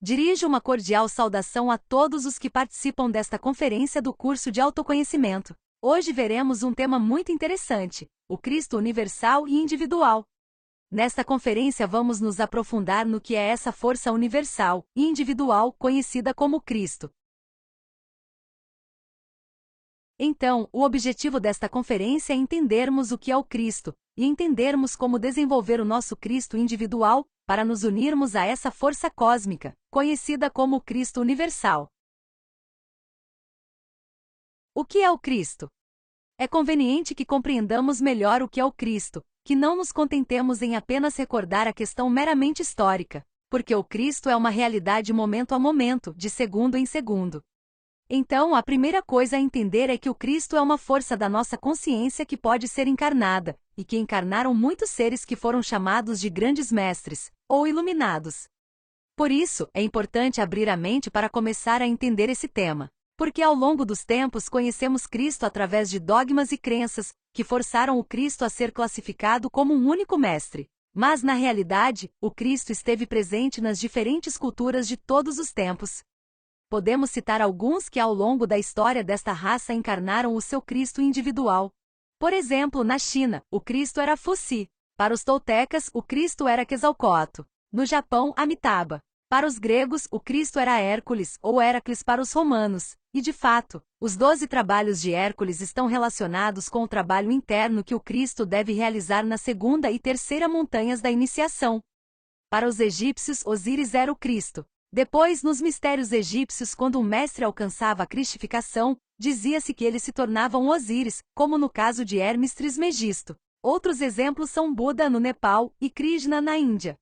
Dirijo uma cordial saudação a todos os que participam desta conferência do curso de autoconhecimento. Hoje veremos um tema muito interessante: o Cristo universal e individual. Nesta conferência vamos nos aprofundar no que é essa força universal e individual conhecida como Cristo. Então, o objetivo desta conferência é entendermos o que é o Cristo, e entendermos como desenvolver o nosso Cristo individual, para nos unirmos a essa força cósmica, conhecida como o Cristo universal. O que é o Cristo? É conveniente que compreendamos melhor o que é o Cristo, que não nos contentemos em apenas recordar a questão meramente histórica, porque o Cristo é uma realidade momento a momento, de segundo em segundo. Então, a primeira coisa a entender é que o Cristo é uma força da nossa consciência que pode ser encarnada, e que encarnaram muitos seres que foram chamados de grandes mestres, ou iluminados. Por isso, é importante abrir a mente para começar a entender esse tema, porque ao longo dos tempos conhecemos Cristo através de dogmas e crenças, que forçaram o Cristo a ser classificado como um único mestre. Mas, na realidade, o Cristo esteve presente nas diferentes culturas de todos os tempos. Podemos citar alguns que ao longo da história desta raça encarnaram o seu Cristo individual. Por exemplo, na China, o Cristo era Fuxi. Para os toltecas, o Cristo era Quetzalcóatl. No Japão, Amitabha. Para os gregos, o Cristo era Hércules, ou Heracles para os romanos. E de fato, os 12 trabalhos de Hércules estão relacionados com o trabalho interno que o Cristo deve realizar na segunda e terceira montanhas da iniciação. Para os egípcios, Osíris era o Cristo. Depois, nos mistérios egípcios, quando um mestre alcançava a cristificação, dizia-se que ele se tornava um Osíris, como no caso de Hermes Trismegisto. Outros exemplos são Buda no Nepal e Krishna na Índia.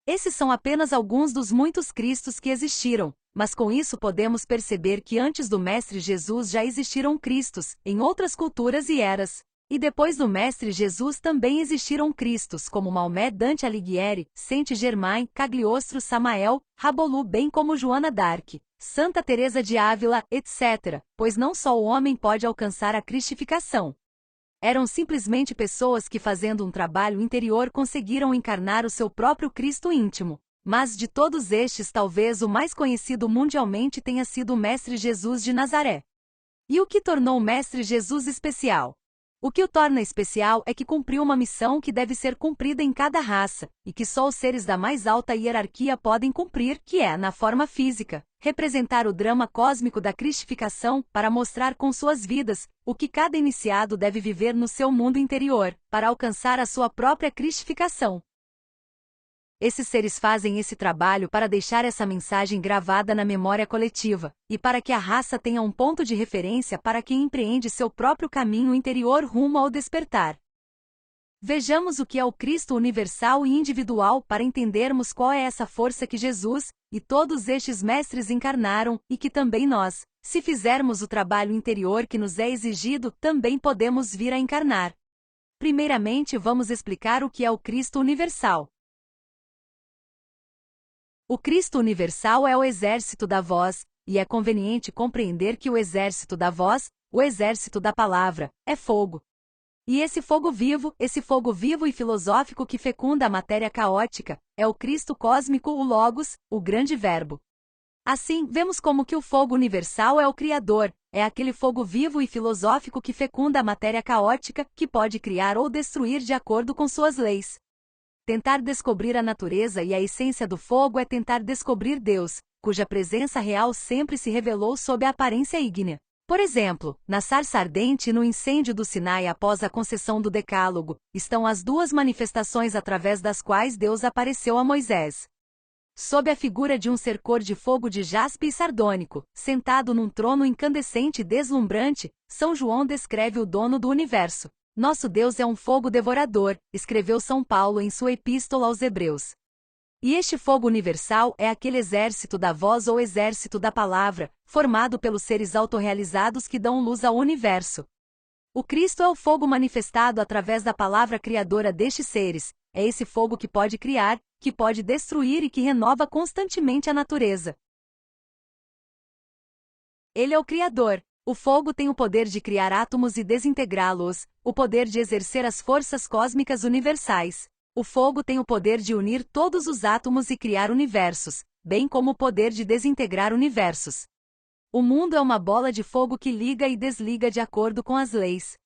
Esses são apenas alguns dos muitos Cristos que existiram, mas com isso podemos perceber que antes do Mestre Jesus já existiram Cristos, em outras culturas e eras. E depois do Mestre Jesus também existiram Cristos como Maomé, Dante Alighieri, Saint-Germain, Cagliostro, Samael, Rabolu, bem como Joana d'Arc, Santa Teresa de Ávila, etc., pois não só o homem pode alcançar a cristificação. Eram simplesmente pessoas que, fazendo um trabalho interior, conseguiram encarnar o seu próprio Cristo íntimo. Mas de todos estes, talvez o mais conhecido mundialmente tenha sido o Mestre Jesus de Nazaré. E o que tornou o Mestre Jesus especial? O que o torna especial é que cumpriu uma missão que deve ser cumprida em cada raça, e que só os seres da mais alta hierarquia podem cumprir, que é, na forma física, representar o drama cósmico da cristificação para mostrar com suas vidas o que cada iniciado deve viver no seu mundo interior, para alcançar a sua própria cristificação. Esses seres fazem esse trabalho para deixar essa mensagem gravada na memória coletiva, e para que a raça tenha um ponto de referência para quem empreende seu próprio caminho interior rumo ao despertar. Vejamos o que é o Cristo universal e individual para entendermos qual é essa força que Jesus e todos estes mestres encarnaram e que também nós, se fizermos o trabalho interior que nos é exigido, também podemos vir a encarnar. Primeiramente, vamos explicar o que é o Cristo universal. O Cristo universal é o exército da voz, e é conveniente compreender que o exército da voz, o exército da palavra, é fogo. E esse fogo vivo e filosófico que fecunda a matéria caótica, é o Cristo cósmico, o Logos, o grande Verbo. Assim, vemos como que o fogo universal é o Criador, é aquele fogo vivo e filosófico que fecunda a matéria caótica, que pode criar ou destruir de acordo com suas leis. Tentar descobrir a natureza e a essência do fogo é tentar descobrir Deus, cuja presença real sempre se revelou sob a aparência ígnea. Por exemplo, na sarça ardente e no incêndio do Sinai após a concessão do Decálogo, estão as duas manifestações através das quais Deus apareceu a Moisés. Sob a figura de um ser cor de fogo de jaspe e sardônico, sentado num trono incandescente e deslumbrante, São João descreve o dono do universo. Nosso Deus é um fogo devorador, escreveu São Paulo em sua epístola aos Hebreus. E este fogo universal é aquele exército da voz ou exército da palavra, formado pelos seres autorrealizados que dão luz ao universo. O Cristo é o fogo manifestado através da palavra criadora destes seres, é esse fogo que pode criar, que pode destruir e que renova constantemente a natureza. Ele é o Criador. O fogo tem o poder de criar átomos e desintegrá-los, o poder de exercer as forças cósmicas universais. O fogo tem o poder de unir todos os átomos e criar universos, bem como o poder de desintegrar universos. O mundo é uma bola de fogo que liga e desliga de acordo com as leis.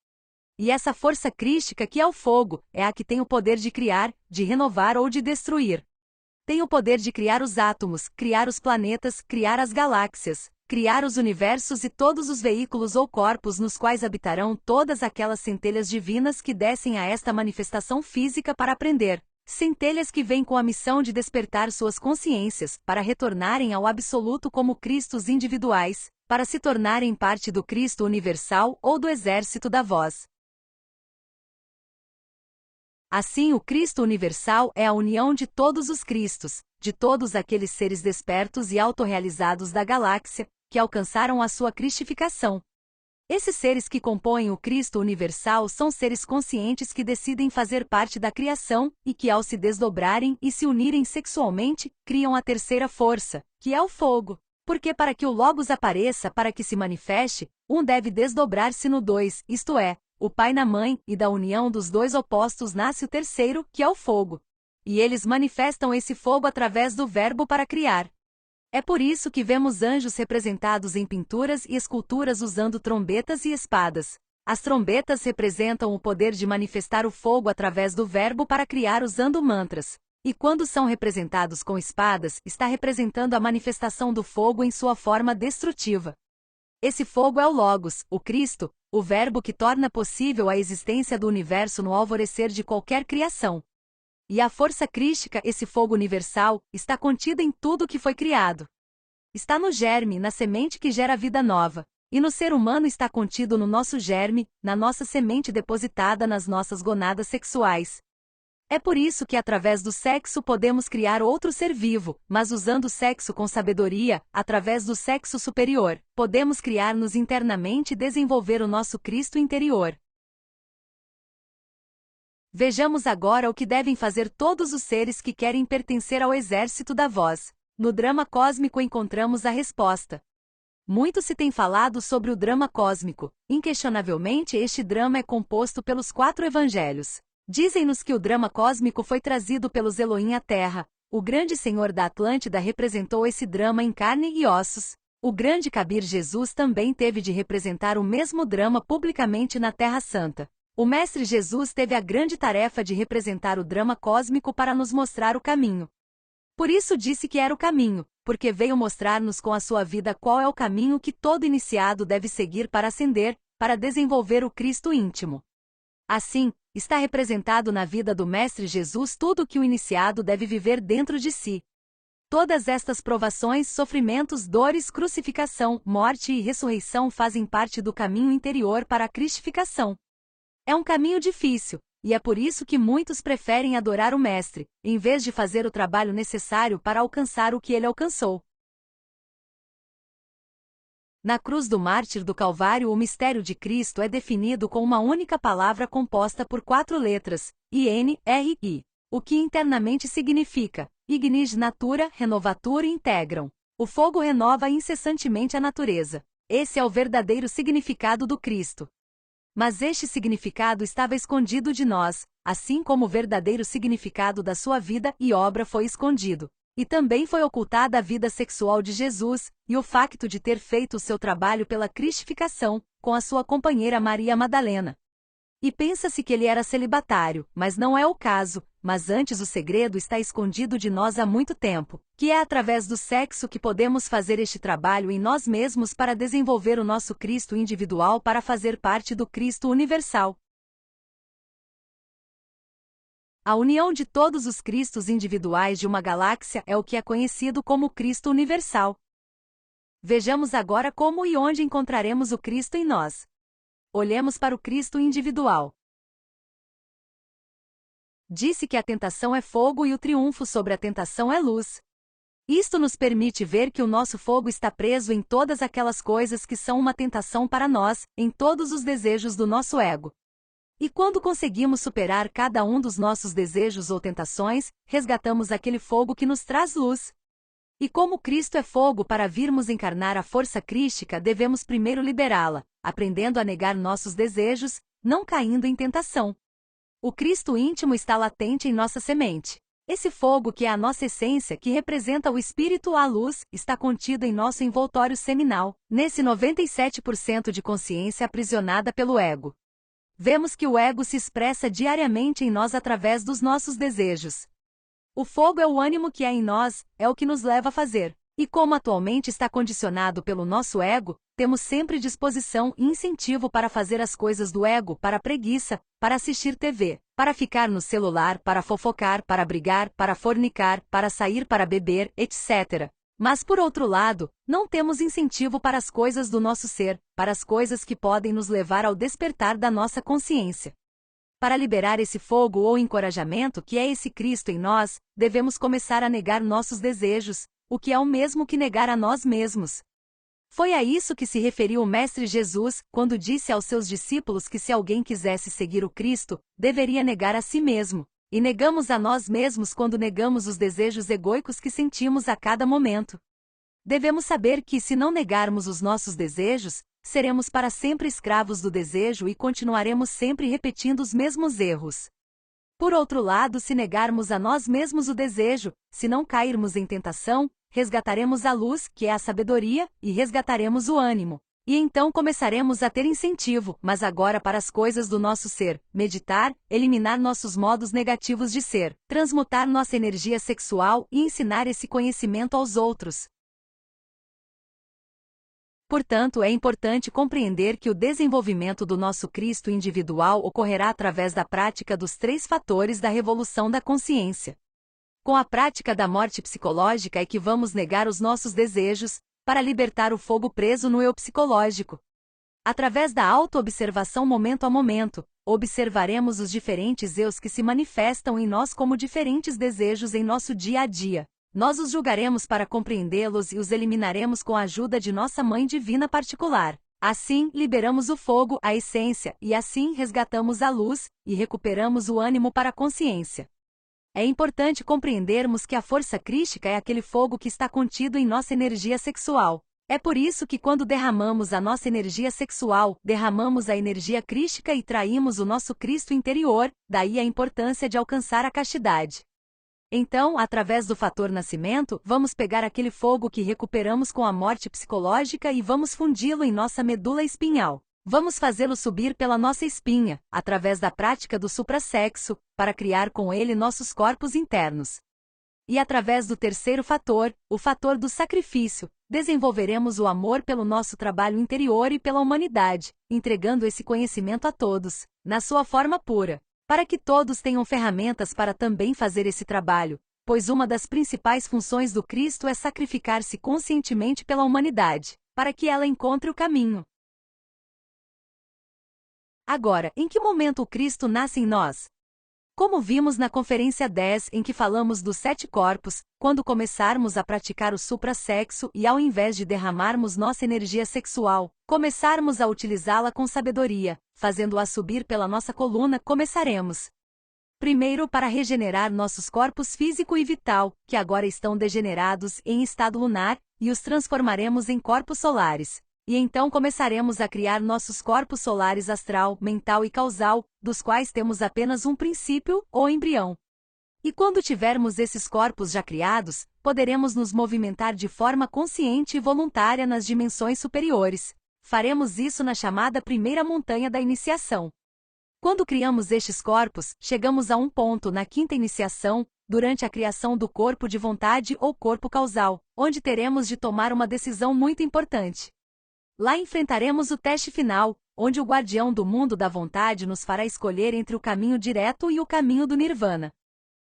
E essa força crística que é o fogo, é a que tem o poder de criar, de renovar ou de destruir. Tem o poder de criar os átomos, criar os planetas, criar as galáxias, criar os universos e todos os veículos ou corpos nos quais habitarão todas aquelas centelhas divinas que descem a esta manifestação física para aprender. Centelhas que vêm com a missão de despertar suas consciências, para retornarem ao absoluto como Cristos individuais, para se tornarem parte do Cristo universal ou do exército da voz. Assim, o Cristo universal é a união de todos os Cristos, de todos aqueles seres despertos e autorrealizados da galáxia, que alcançaram a sua cristificação. Esses seres que compõem o Cristo universal são seres conscientes que decidem fazer parte da criação e que, ao se desdobrarem e se unirem sexualmente, criam a terceira força, que é o fogo. Porque para que o Logos apareça, para que se manifeste, um deve desdobrar-se no dois, isto é, o pai na mãe, e da união dos dois opostos nasce o terceiro, que é o fogo. E eles manifestam esse fogo através do Verbo para criar. É por isso que vemos anjos representados em pinturas e esculturas usando trombetas e espadas. As trombetas representam o poder de manifestar o fogo através do Verbo para criar usando mantras. E quando são representados com espadas, está representando a manifestação do fogo em sua forma destrutiva. Esse fogo é o Logos, o Cristo, o Verbo que torna possível a existência do universo no alvorecer de qualquer criação. E a força crística, esse fogo universal, está contida em tudo que foi criado. Está no germe, na semente que gera vida nova. E no ser humano está contido no nosso germe, na nossa semente depositada nas nossas gonadas sexuais. É por isso que através do sexo podemos criar outro ser vivo, mas usando o sexo com sabedoria, através do sexo superior, podemos criar-nos internamente e desenvolver o nosso Cristo interior. Vejamos agora o que devem fazer todos os seres que querem pertencer ao exército da voz. No drama cósmico encontramos a resposta. Muito se tem falado sobre o drama cósmico. Inquestionavelmente este drama é composto pelos 4 evangelhos. Dizem-nos que o drama cósmico foi trazido pelos Elohim à Terra. O grande Senhor da Atlântida representou esse drama em carne e ossos. O grande Kabir Jesus também teve de representar o mesmo drama publicamente na Terra Santa. O Mestre Jesus teve a grande tarefa de representar o drama cósmico para nos mostrar o caminho. Por isso disse que era o caminho, porque veio mostrar-nos com a sua vida qual é o caminho que todo iniciado deve seguir para ascender, para desenvolver o Cristo íntimo. Assim, está representado na vida do Mestre Jesus tudo o que o iniciado deve viver dentro de si. Todas estas provações, sofrimentos, dores, crucificação, morte e ressurreição fazem parte do caminho interior para a cristificação. É um caminho difícil, e é por isso que muitos preferem adorar o Mestre, em vez de fazer o trabalho necessário para alcançar o que ele alcançou. Na cruz do mártir do Calvário, o mistério de Cristo é definido com uma única palavra composta por 4 letras, INRI, o que internamente significa ignis natura, renovatur e integram. O fogo renova incessantemente a natureza. Esse é o verdadeiro significado do Cristo. Mas este significado estava escondido de nós, assim como o verdadeiro significado da sua vida e obra foi escondido. E também foi ocultada a vida sexual de Jesus, e o facto de ter feito o seu trabalho pela cristificação, com a sua companheira Maria Madalena. E pensa-se que ele era celibatário, mas não é o caso, mas antes o segredo está escondido de nós há muito tempo, que é através do sexo que podemos fazer este trabalho em nós mesmos para desenvolver o nosso Cristo individual para fazer parte do Cristo universal. A união de todos os Cristos individuais de uma galáxia é o que é conhecido como Cristo universal. Vejamos agora como e onde encontraremos o Cristo em nós. Olhemos para o Cristo individual. Disse que a tentação é fogo e o triunfo sobre a tentação é luz. Isto nos permite ver que o nosso fogo está preso em todas aquelas coisas que são uma tentação para nós, em todos os desejos do nosso ego. E quando conseguimos superar cada um dos nossos desejos ou tentações, resgatamos aquele fogo que nos traz luz. E como Cristo é fogo, para virmos encarnar a força crística, devemos primeiro liberá-la, aprendendo a negar nossos desejos, não caindo em tentação. O Cristo íntimo está latente em nossa semente. Esse fogo que é a nossa essência, que representa o Espírito à luz, está contido em nosso envoltório seminal, nesse 97% de consciência aprisionada pelo ego. Vemos que o ego se expressa diariamente em nós através dos nossos desejos. O fogo é o ânimo que há em nós, é o que nos leva a fazer. E como atualmente está condicionado pelo nosso ego, temos sempre disposição e incentivo para fazer as coisas do ego, para a preguiça, para assistir TV, para ficar no celular, para fofocar, para brigar, para fornicar, para sair, para beber, etc. Mas por outro lado, não temos incentivo para as coisas do nosso ser, para as coisas que podem nos levar ao despertar da nossa consciência. Para liberar esse fogo ou encorajamento que é esse Cristo em nós, devemos começar a negar nossos desejos, o que é o mesmo que negar a nós mesmos. Foi a isso que se referiu o Mestre Jesus, quando disse aos seus discípulos que se alguém quisesse seguir o Cristo, deveria negar a si mesmo. E negamos a nós mesmos quando negamos os desejos egóicos que sentimos a cada momento. Devemos saber que, se não negarmos os nossos desejos, seremos para sempre escravos do desejo e continuaremos sempre repetindo os mesmos erros. Por outro lado, se negarmos a nós mesmos o desejo, se não cairmos em tentação, resgataremos a luz, que é a sabedoria, e resgataremos o ânimo. E então começaremos a ter incentivo, mas agora para as coisas do nosso ser, meditar, eliminar nossos modos negativos de ser, transmutar nossa energia sexual e ensinar esse conhecimento aos outros. Portanto, é importante compreender que o desenvolvimento do nosso Cristo individual ocorrerá através da prática dos 3 fatores da revolução da consciência. Com a prática da morte psicológica é que vamos negar os nossos desejos, para libertar o fogo preso no eu psicológico. Através da auto-observação momento a momento, observaremos os diferentes eus que se manifestam em nós como diferentes desejos em nosso dia a dia. Nós os julgaremos para compreendê-los e os eliminaremos com a ajuda de nossa Mãe Divina particular. Assim, liberamos o fogo, a essência, e assim resgatamos a luz, e recuperamos o ânimo para a consciência. É importante compreendermos que a força crística é aquele fogo que está contido em nossa energia sexual. É por isso que quando derramamos a nossa energia sexual, derramamos a energia crística e traímos o nosso Cristo interior, daí a importância de alcançar a castidade. Então, através do fator nascimento, vamos pegar aquele fogo que recuperamos com a morte psicológica e vamos fundi-lo em nossa medula espinhal. Vamos fazê-lo subir pela nossa espinha, através da prática do suprassexo, para criar com ele nossos corpos internos. E através do terceiro fator, o fator do sacrifício, desenvolveremos o amor pelo nosso trabalho interior e pela humanidade, entregando esse conhecimento a todos, na sua forma pura, para que todos tenham ferramentas para também fazer esse trabalho, pois uma das principais funções do Cristo é sacrificar-se conscientemente pela humanidade, para que ela encontre o caminho. Agora, em que momento o Cristo nasce em nós? Como vimos na Conferência 10, em que falamos dos 7 corpos, quando começarmos a praticar o suprassexo e ao invés de derramarmos nossa energia sexual, começarmos a utilizá-la com sabedoria, fazendo-a subir pela nossa coluna, começaremos. Primeiro para regenerar nossos corpos físico e vital, que agora estão degenerados em estado lunar, e os transformaremos em corpos solares. E então começaremos a criar nossos corpos solares astral, mental e causal, dos quais temos apenas um princípio, ou embrião. E quando tivermos esses corpos já criados, poderemos nos movimentar de forma consciente e voluntária nas dimensões superiores. Faremos isso na chamada primeira montanha da iniciação. Quando criamos estes corpos, chegamos a um ponto na quinta iniciação, durante a criação do corpo de vontade ou corpo causal, onde teremos de tomar uma decisão muito importante. Lá enfrentaremos o teste final, onde o guardião do mundo da vontade nos fará escolher entre o caminho direto e o caminho do Nirvana.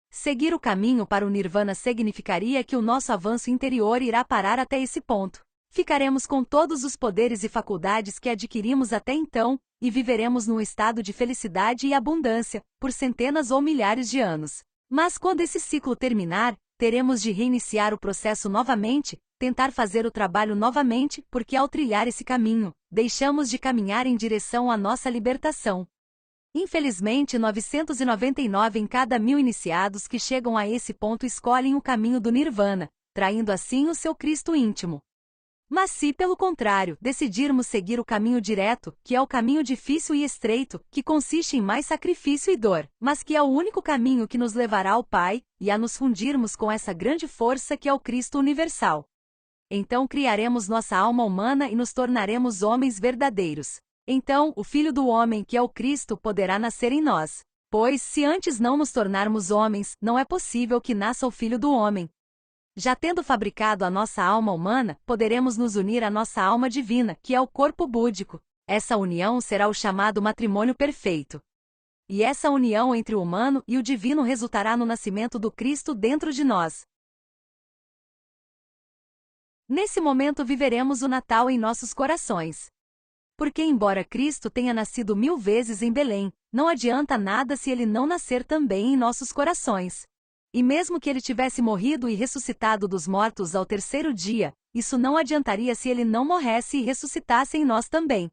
Seguir o caminho para o Nirvana significaria que o nosso avanço interior irá parar até esse ponto. Ficaremos com todos os poderes e faculdades que adquirimos até então, e viveremos num estado de felicidade e abundância, por centenas ou milhares de anos. Mas quando esse ciclo terminar, teremos de reiniciar o processo novamente, tentar fazer o trabalho novamente, porque ao trilhar esse caminho, deixamos de caminhar em direção à nossa libertação. Infelizmente, 999 em cada 1000 iniciados que chegam a esse ponto escolhem o caminho do Nirvana, traindo assim o seu Cristo íntimo. Mas se, pelo contrário, decidirmos seguir o caminho direto, que é o caminho difícil e estreito, que consiste em mais sacrifício e dor, mas que é o único caminho que nos levará ao Pai, e a nos fundirmos com essa grande força que é o Cristo universal, então criaremos nossa alma humana e nos tornaremos homens verdadeiros. Então, o Filho do Homem, que é o Cristo, poderá nascer em nós. Pois, se antes não nos tornarmos homens, não é possível que nasça o Filho do Homem. Já tendo fabricado a nossa alma humana, poderemos nos unir à nossa alma divina, que é o corpo búdico. Essa união será o chamado matrimônio perfeito. E essa união entre o humano e o divino resultará no nascimento do Cristo dentro de nós. Nesse momento viveremos o Natal em nossos corações. Porque embora Cristo tenha nascido 1000 vezes em Belém, não adianta nada se ele não nascer também em nossos corações. E mesmo que ele tivesse morrido e ressuscitado dos mortos ao 3º dia, isso não adiantaria se ele não morresse e ressuscitasse em nós também.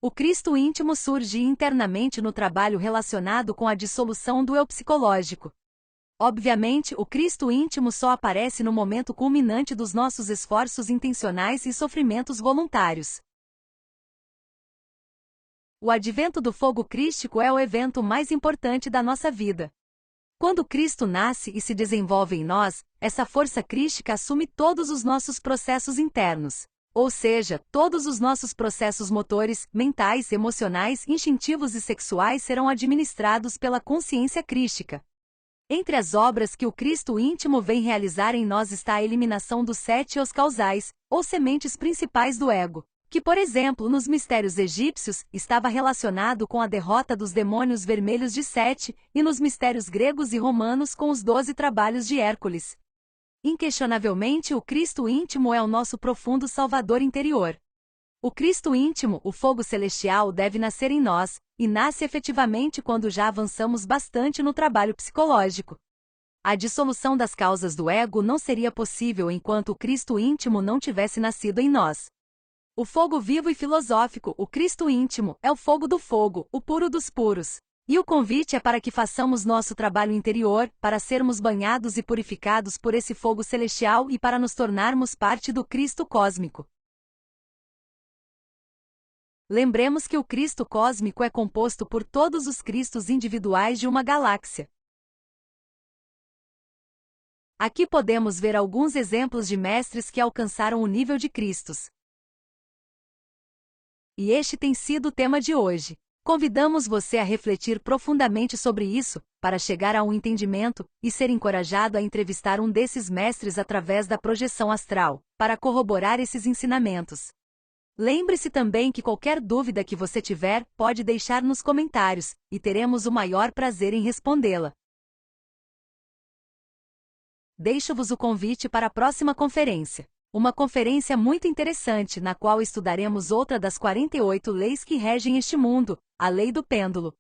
O Cristo íntimo surge internamente no trabalho relacionado com a dissolução do eu psicológico. Obviamente, o Cristo íntimo só aparece no momento culminante dos nossos esforços intencionais e sofrimentos voluntários. O advento do fogo crístico é o evento mais importante da nossa vida. Quando Cristo nasce e se desenvolve em nós, essa força crística assume todos os nossos processos internos. Ou seja, todos os nossos processos motores, mentais, emocionais, instintivos e sexuais serão administrados pela consciência crística. Entre as obras que o Cristo íntimo vem realizar em nós está a eliminação dos 7 os causais, ou sementes principais do ego, que, por exemplo, nos mistérios egípcios, estava relacionado com a derrota dos demônios vermelhos de Sete, e nos mistérios gregos e romanos com os 12 trabalhos de Hércules. Inquestionavelmente, o Cristo íntimo é o nosso profundo Salvador interior. O Cristo íntimo, o fogo celestial, deve nascer em nós, e nasce efetivamente quando já avançamos bastante no trabalho psicológico. A dissolução das causas do ego não seria possível enquanto o Cristo íntimo não tivesse nascido em nós. O fogo vivo e filosófico, o Cristo íntimo, é o fogo do fogo, o puro dos puros. E o convite é para que façamos nosso trabalho interior, para sermos banhados e purificados por esse fogo celestial e para nos tornarmos parte do Cristo cósmico. Lembremos que o Cristo cósmico é composto por todos os Cristos individuais de uma galáxia. Aqui podemos ver alguns exemplos de mestres que alcançaram o nível de Cristos. E este tem sido o tema de hoje. Convidamos você a refletir profundamente sobre isso, para chegar a um entendimento, e ser encorajado a entrevistar um desses mestres através da projeção astral, para corroborar esses ensinamentos. Lembre-se também que qualquer dúvida que você tiver, pode deixar nos comentários, e teremos o maior prazer em respondê-la. Deixo-vos o convite para a próxima conferência. Uma conferência muito interessante na qual estudaremos outra das 48 leis que regem este mundo, a lei do pêndulo.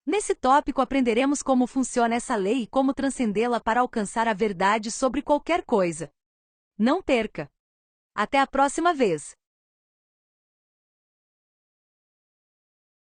Nesse tópico aprenderemos como funciona essa lei e como transcendê-la para alcançar a verdade sobre qualquer coisa. Não perca! Até a próxima vez!